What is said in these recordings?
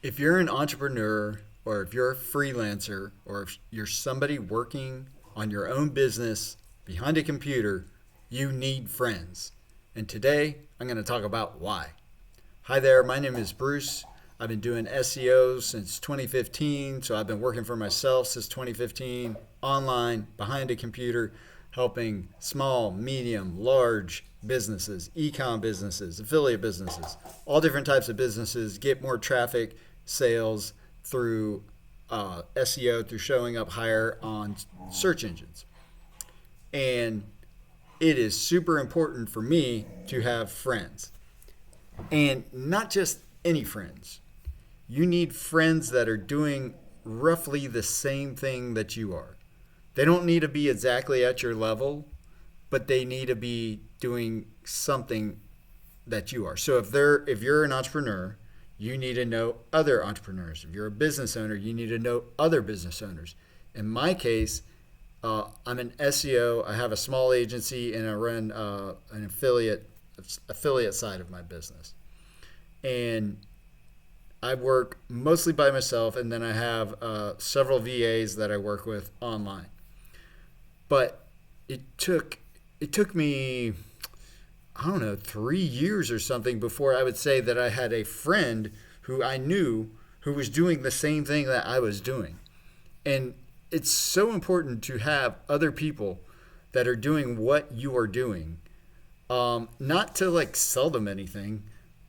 If you're an entrepreneur or if you're a freelancer or if you're somebody working on your own business behind a computer, you need friends. And today I'm going to talk about why. Hi there, my name is Bruce. I've been doing SEO since 2015, so I've been working for myself since 2015, online, behind a computer, helping small, medium, large businesses, e-com businesses, affiliate businesses, all different types of businesses get more traffic, sales through SEO, through showing up higher on search engines. And it is super important for me to have friends. And not just any friends. You need friends that are doing roughly the same thing that you are. They don't need to be exactly at your level, but they need to be doing something that you are. So if you're an entrepreneur, you need to know other entrepreneurs. If you're a business owner, you need to know other business owners. In my case, I'm an SEO. I have a small agency and I run an affiliate side of my business. And I work mostly by myself, and then I have several VAs that I work with online. But it took me, I don't know, 3 years or something before I would say that I had a friend who I knew who was doing the same thing that I was doing. And it's so important to have other people that are doing what you are doing. Not to like sell them anything,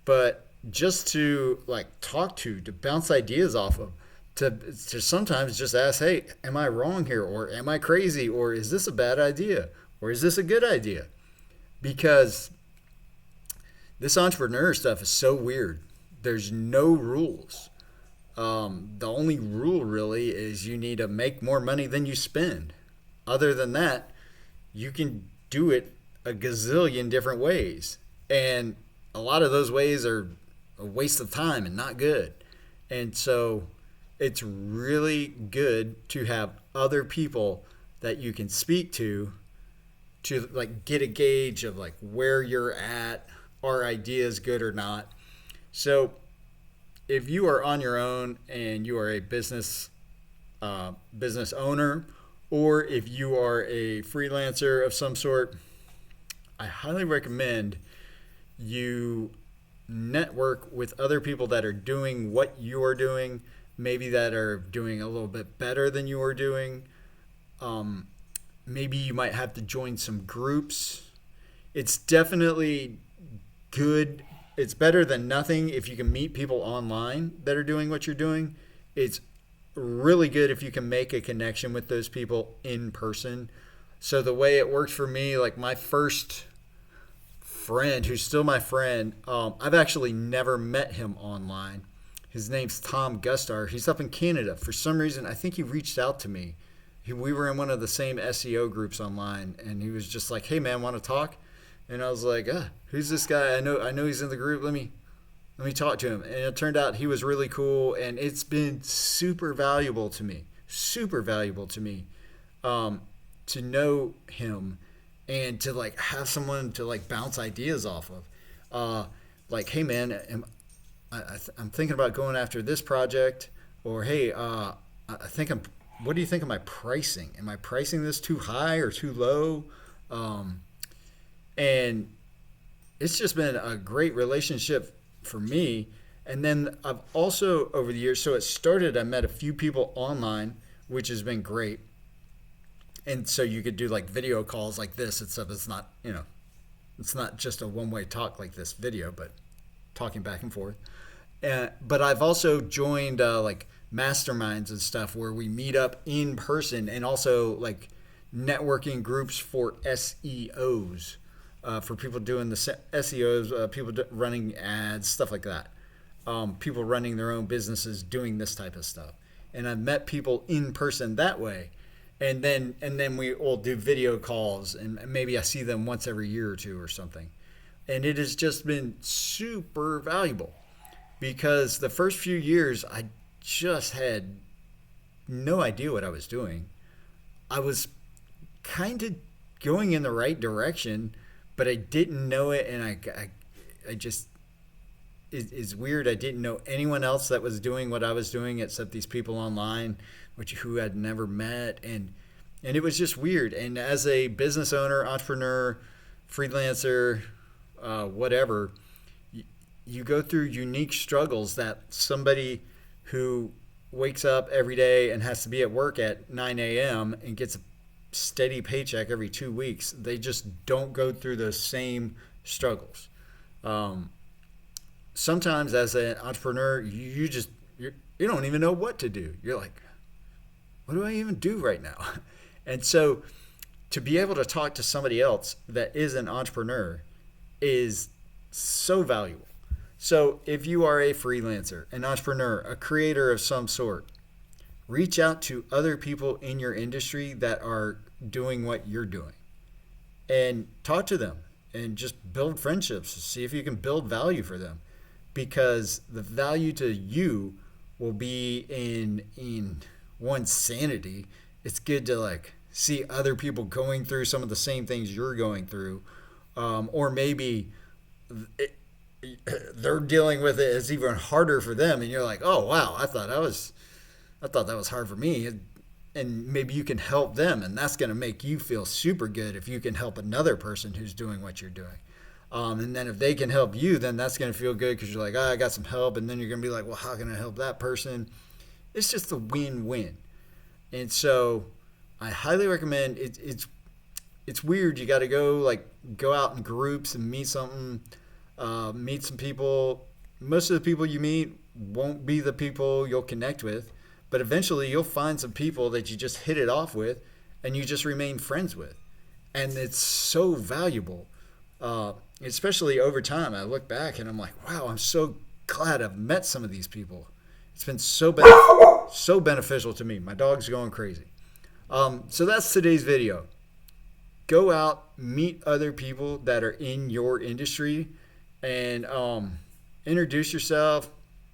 but just to like talk to bounce ideas off of, to sometimes just ask, hey, am I wrong here? Or am I crazy? Or is this a bad idea? Or is this a good idea? Because this entrepreneur stuff is so weird. There's no rules. The only rule really is you need to make more money than you spend. Other than that, you can do it a gazillion different ways. And a lot of those ways are a waste of time and not good. And so it's really good to have other people that you can speak to like get a gauge of like where you're at, are ideas good or not. So if you are on your own and you are a business owner, or if you are a freelancer of some sort, I highly recommend you network with other people that are doing what you are doing, maybe that are doing a little bit better than you are doing. Maybe you might have to join some groups. It's definitely good. It's better than nothing if you can meet people online that are doing what you're doing. It's really good if you can make a connection with those people in person. So the way it worked for me, like my first friend, who's still my friend, I've actually never met him online. His name's Tom Gustar. He's up in Canada. For some reason, I think he reached out to me. We were in one of the same SEO groups online, and he was just like, "Hey man, want to talk?" And I was like, "Who's this guy? I know he's in the group. Let me talk to him." And it turned out he was really cool, and it's been super valuable to me. Super valuable to me, to know him and to like have someone to like bounce ideas off of. Like, hey man, I'm thinking about going after this project, or hey, I think I'm. What do you think of my pricing? Am I pricing this too high or too low? And it's just been a great relationship for me. And then I've also over the years, so it started, I met a few people online, which has been great. And so you could do like video calls like this and stuff. It's not, it's not just a one-way talk like this video, but talking back and forth. But I've also joined like masterminds and stuff where we meet up in person, and also like networking groups for SEOs, for people doing the SEOs, people running ads, stuff like that. People running their own businesses doing this type of stuff. And I've met people in person that way. And then we all do video calls, and maybe I see them once every year or two or something. And it has just been super valuable because the first few years I just had no idea what I was doing. I was kind of going in the right direction, but I didn't know it, and I just is weird. I didn't know anyone else that was doing what I was doing except these people online, who I'd never met, and it was just weird. And as a business owner, entrepreneur, freelancer, whatever, you go through unique struggles that somebody who wakes up every day and has to be at work at 9 a.m. and gets a steady paycheck every 2 weeks, they just don't go through those same struggles. Sometimes as an entrepreneur, you don't even know what to do. You're like, what do I even do right now? And so to be able to talk to somebody else that is an entrepreneur is so valuable. So if you are a freelancer, an entrepreneur, a creator of some sort, reach out to other people in your industry that are doing what you're doing and talk to them and just build friendships. See if you can build value for them, because the value to you will be in one's sanity. It's good to like see other people going through some of the same things you're going through, or maybe they're dealing with it. It's even harder for them, and you're like, oh wow, I thought that was hard for me, and maybe you can help them, and that's going to make you feel super good if you can help another person who's doing what you're doing. And then if they can help you, then that's going to feel good because you're like, oh, I got some help, and then you're going to be like, well, how can I help that person? It's just a win-win. And so I highly recommend it. It's weird. You got to go out in groups and meet some people. Most of the people you meet won't be the people you'll connect with, but eventually you'll find some people that you just hit it off with and you just remain friends with. And it's so valuable, especially over time. I look back and I'm like, wow, I'm so glad I've met some of these people. It's been so beneficial to me. My dog's going crazy. So that's today's video. Go out, meet other people that are in your industry, and introduce yourself.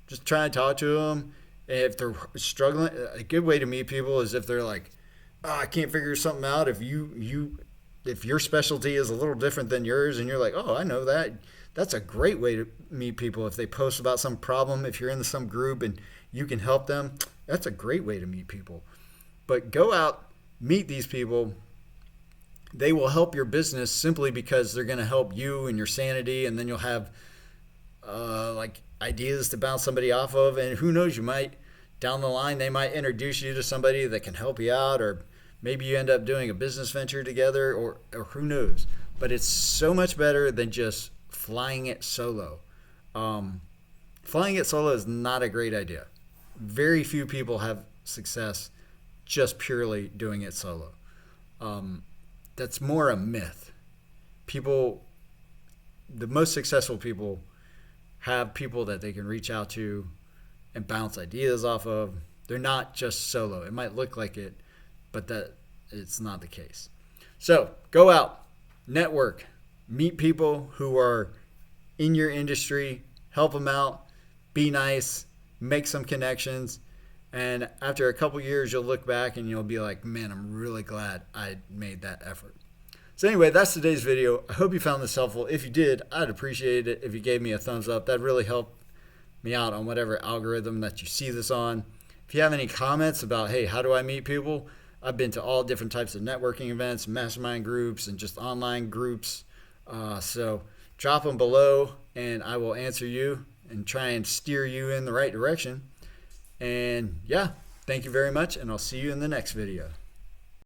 Just try and talk to them. And if they're struggling, a good way to meet people is if they're like, oh, I can't figure something out. If your specialty is a little different than yours, and you're like, oh, I know that. That's a great way to meet people. If they post about some problem, if you're in some group and you can help them, that's a great way to meet people. But go out, meet these people. They will help your business simply because they're going to help you and your sanity, and then you'll have ideas to bounce somebody off of. And who knows, you might, down the line, they might introduce you to somebody that can help you out, or maybe you end up doing a business venture together, or who knows. But it's so much better than just flying it solo. Flying it solo is not a great idea. Very few people have success just purely doing it solo. That's more a myth. The most successful people have people that they can reach out to and bounce ideas off of. They're not just solo. It might look like it, but that it's not the case. So go out, network, meet people who are in your industry, help them out, be nice, make some connections. And after a couple years, you'll look back and you'll be like, man, I'm really glad I made that effort. So anyway, that's today's video. I hope you found this helpful. If you did, I'd appreciate it if you gave me a thumbs up. That'd really help me out on whatever algorithm that you see this on. If you have any comments about, hey, how do I meet people? I've been to all different types of networking events, mastermind groups, and just online groups. So drop them below and I will answer you and try and steer you in the right direction. And yeah, thank you very much, and I'll see you in the next video.